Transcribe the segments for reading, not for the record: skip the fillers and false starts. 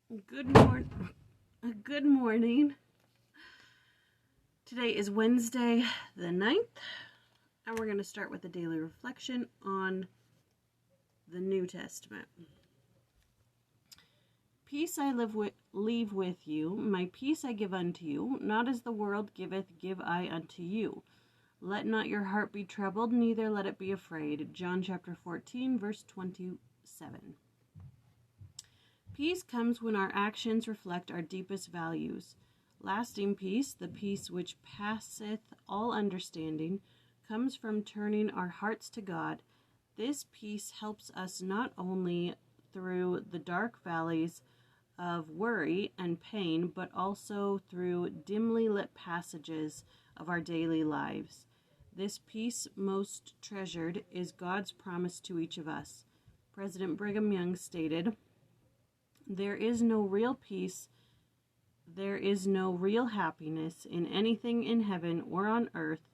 Good morning. Good morning. Today is Wednesday the 9th, and we're going to start with a daily reflection on the New Testament. Peace I leave with you, my peace I give unto you, not as the world giveth, give I unto you. Let not your heart be troubled, neither let it be afraid. John chapter 14, verse 27. Peace comes when our actions reflect our deepest values. Lasting peace, the peace which passeth all understanding, comes from turning our hearts to God. This peace helps us not only through the dark valleys of worry and pain, but also through dimly lit passages of our daily lives. This peace, most treasured, is God's promise to each of us. President Brigham Young stated, "There is no real peace, there is no real happiness in anything in heaven or on earth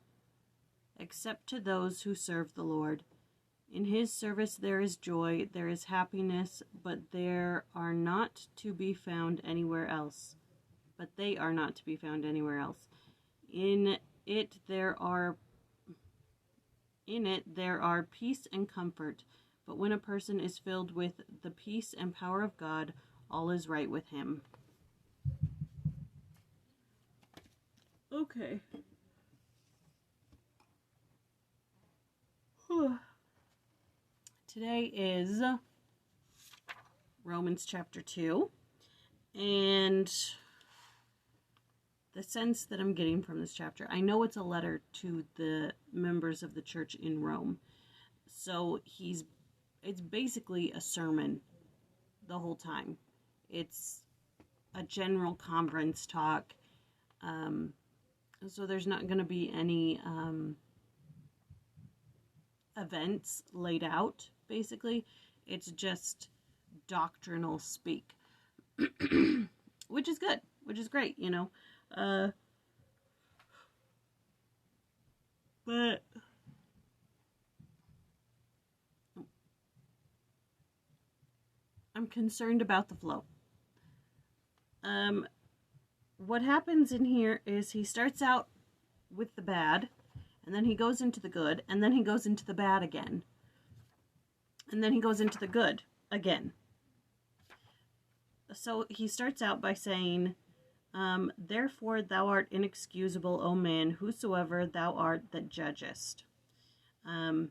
except to those who serve the Lord. In His service there is joy, there is happiness, but they are not to be found anywhere else. In it there are peace and comfort, but when a person is filled with the peace and power of God, all is right with him." Okay. Today is Romans chapter 2, and the sense that I'm getting from this chapter, I know it's a letter to the members of the church in Rome, so it's basically a sermon the whole time. It's a general conference talk, so there's not going to be any events laid out, basically. It's just doctrinal speak, which is good, which is great, but I'm concerned about the flow. What happens in here is he starts out with the bad, and then he goes into the good, and then he goes into the bad again, and then he goes into the good again. So he starts out by saying, "Therefore thou art inexcusable, O man, whosoever thou art that judgest." And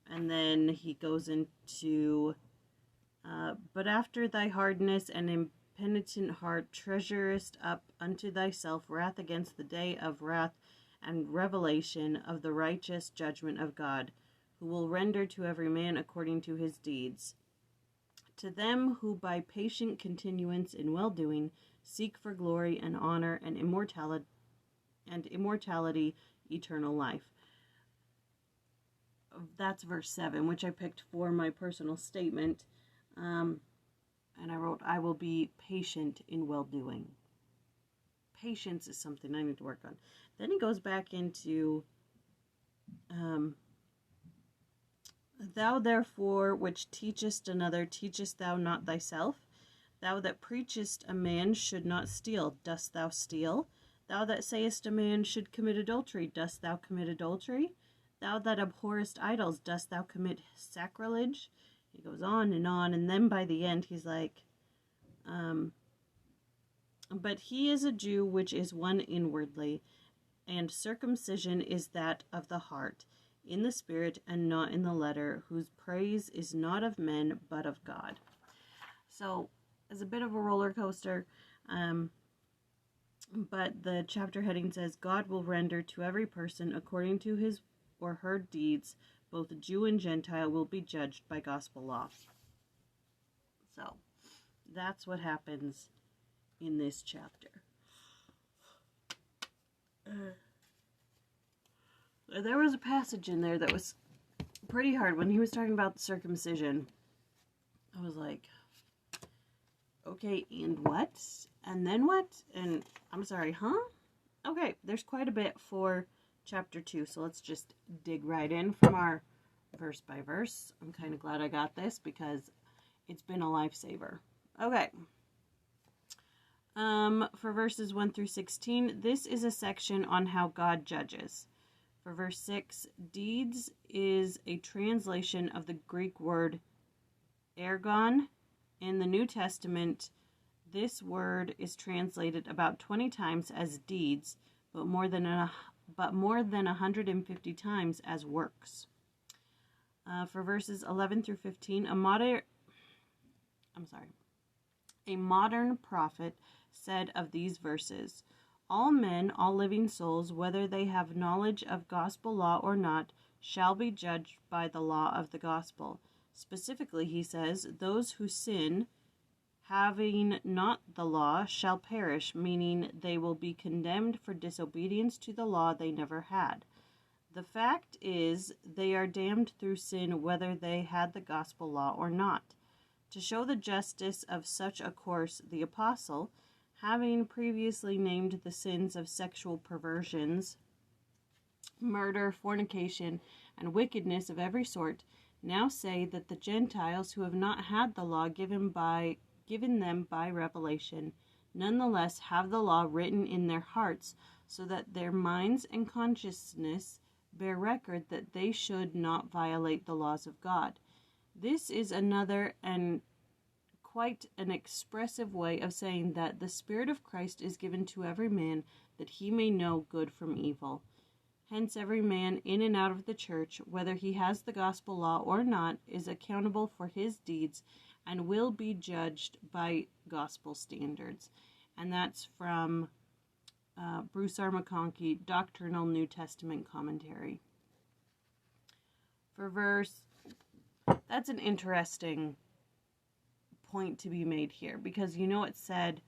then he goes into, "But after thy hardness and impenitent heart treasurest up unto thyself wrath against the day of wrath and revelation of the righteous judgment of God, who will render to every man according to his deeds. To them who by patient continuance in well-doing seek for glory and honor and immortality, eternal life." That's verse 7, which I picked for my personal statement. And I wrote, "I will be patient in well-doing." Patience is something I need to work on. Then he goes back into, "Thou therefore which teachest another, teachest thou not thyself? Thou that preachest a man should not steal, dost thou steal? Thou that sayest a man should commit adultery, dost thou commit adultery? Thou that abhorrest idols, dost thou commit sacrilege?" He goes on, and then by the end he's like, "But he is a Jew which is one inwardly, and circumcision is that of the heart, in the spirit and not in the letter, whose praise is not of men but of God." So it's a bit of a roller coaster, but the chapter heading says, "God will render to every person according to his or her deeds. Both Jew and Gentile will be judged by gospel law." So that's what happens in this chapter. There was a passage in there that was pretty hard. When he was talking about the circumcision, I was like, okay, and what? And then what? And I'm sorry, huh? Okay, there's quite a bit for chapter 2, so let's just dig right in from our verse by verse. I'm kind of glad I got this because it's been a lifesaver. Okay. For verses 1 through 16, this is a section on how God judges. For verse 6, deeds is a translation of the Greek word ergon. In the New Testament, this word is translated about 20 times as deeds, but more than 150 times as works. For verses 11 through 15, a modern prophet said of these verses, all men, all living souls, whether they have knowledge of gospel law or not, shall be judged by the law of the gospel. Specifically, he says, those who sin, having not the law, shall perish, meaning they will be condemned for disobedience to the law they never had. The fact is, they are damned through sin whether they had the gospel law or not. To show the justice of such a course, the apostle, having previously named the sins of sexual perversions, murder, fornication, and wickedness of every sort, now say that the Gentiles who have not had the law given them by revelation, nonetheless have the law written in their hearts, so that their minds and consciousness bear record that they should not violate the laws of God. This is another and quite an expressive way of saying that the Spirit of Christ is given to every man that he may know good from evil. Hence every man in and out of the church, whether he has the gospel law or not, is accountable for his deeds and will be judged by gospel standards. And that's from Bruce R. McConkie, Doctrinal New Testament Commentary. That's an interesting point to be made here, because it said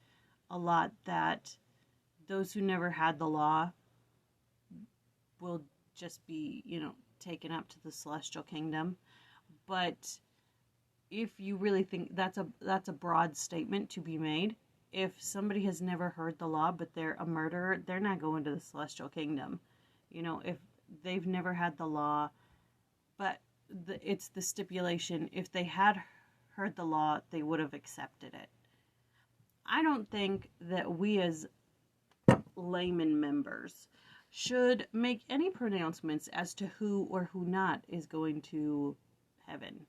a lot that those who never had the law will just be, taken up to the celestial kingdom. But if you really think that's a broad statement to be made, if somebody has never heard the law but they're a murderer, they're not going to the celestial kingdom. If they've never had the law, but it's the stipulation, if they had heard the law, they would have accepted it. I don't think that we as layman members should make any pronouncements as to who or who not is going to heaven,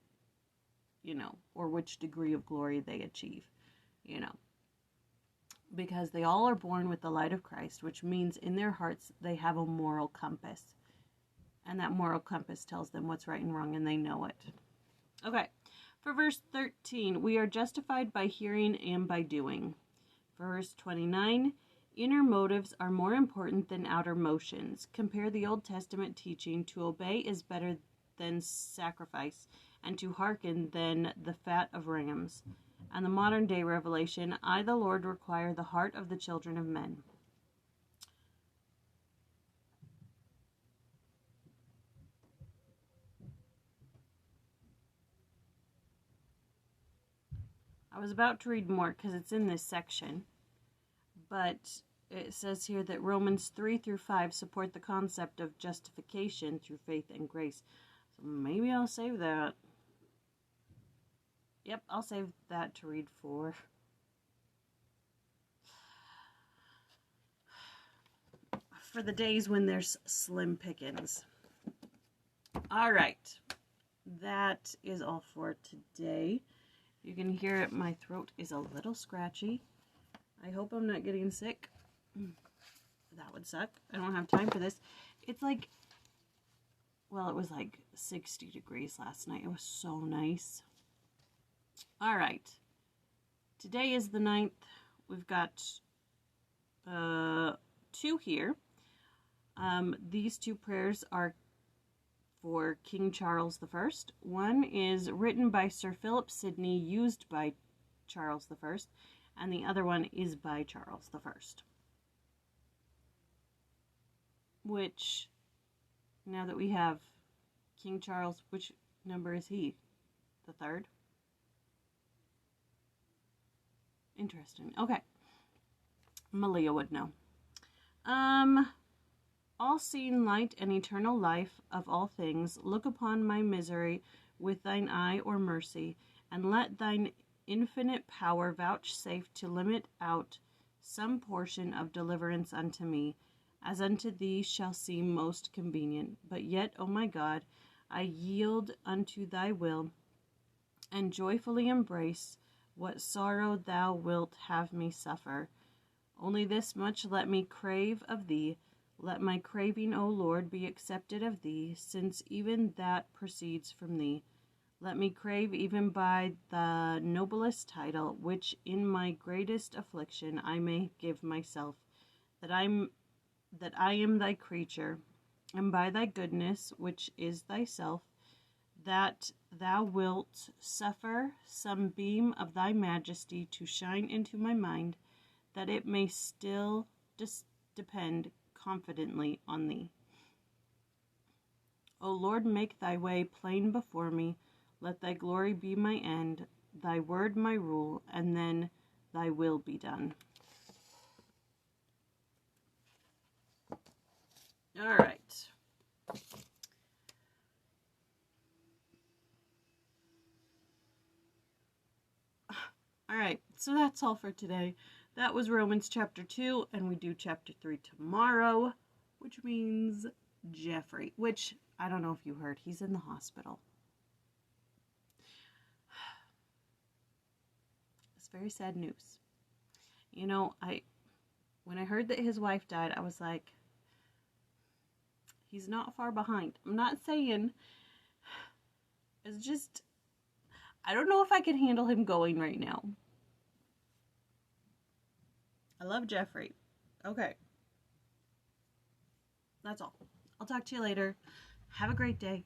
or which degree of glory they achieve, because they all are born with the light of Christ, which means in their hearts they have a moral compass, and that moral compass tells them what's right and wrong, and they know it. Okay. For verse 13, we are justified by hearing and by doing. For verse 29, inner motives are more important than outer motions. Compare the Old Testament teaching, to obey is better than sacrifice, and to hearken than the fat of rams. And the modern day revelation, I, the Lord, require the heart of the children of men. I was about to read more because it's in this section, but it says here that Romans 3 through 5 support the concept of justification through faith and grace. So maybe I'll save that. Yep, I'll save that to read for the days when there's slim pickings. All right, that is all for today. You can hear it, my throat is a little scratchy. I hope I'm not getting sick. That would suck. I don't have time for this. It's like, well, it was like 60 degrees last night. It was so nice. All right. Today is the 9th. We've got 2 here. These 2 prayers are for King Charles I. One is written by Sir Philip Sidney, used by Charles I, and the other one is by Charles I. Which, now that we have King Charles, which number is he? The 3rd? Interesting. Okay. Malia would know. All-seeing light and eternal life of all things, look upon my misery with thine eye or mercy, and let thine infinite power vouchsafe to limit out some portion of deliverance unto me, as unto thee shall seem most convenient. But yet, O my God, I yield unto thy will, and joyfully embrace what sorrow thou wilt have me suffer. Only this much let me crave of thee. Let my craving, O Lord, be accepted of thee, since even that proceeds from thee. Let me crave even by the noblest title, which in my greatest affliction I may give myself, that I am thy creature, and by thy goodness, which is thyself, that thou wilt suffer some beam of thy majesty to shine into my mind, that it may still depend confidently on thee. O Lord, make thy way plain before me. Let thy glory be my end, thy word my rule, and then thy will be done. All right. All right, so that's all for today. That was Romans chapter 2, and we do chapter 3 tomorrow, which means Jeffrey, which I don't know if you heard, he's in the hospital. It's very sad news. You know, when I heard that his wife died, I was like, he's not far behind. I'm not saying, it's just, I don't know if I can handle him going right now. I love Jeffrey. Okay. That's all. I'll talk to you later. Have a great day.